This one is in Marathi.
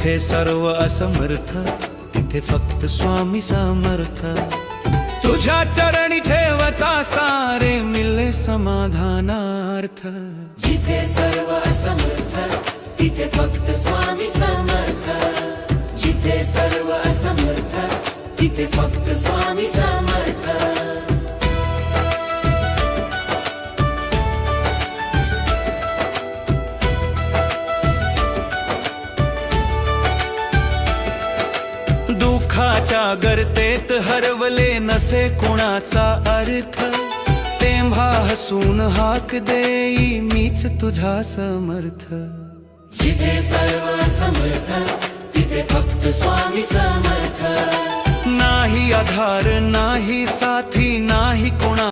जिथे सर्व असमर्थ तिथे फक्त स्वामी समर्थ। तुझ्या चरणी ठेवता सारे मिले समाधानार्थ। जिथे सर्व असमर्थ तिथे फक्त स्वामी समर्थ। जिथे सर्व असमर्थ तिथे फक्त स्वामी समर्थ। दुःखाच्या गर्तेत हरवले नसे कुणाचा अर्थ, तेव्हा हसून हाक देई मीच तुझा समर्थ। जिथे सर्व समर्थ तिथे फक्त स्वामी समर्थ। नाही आधार नाही साथी नाही कोणा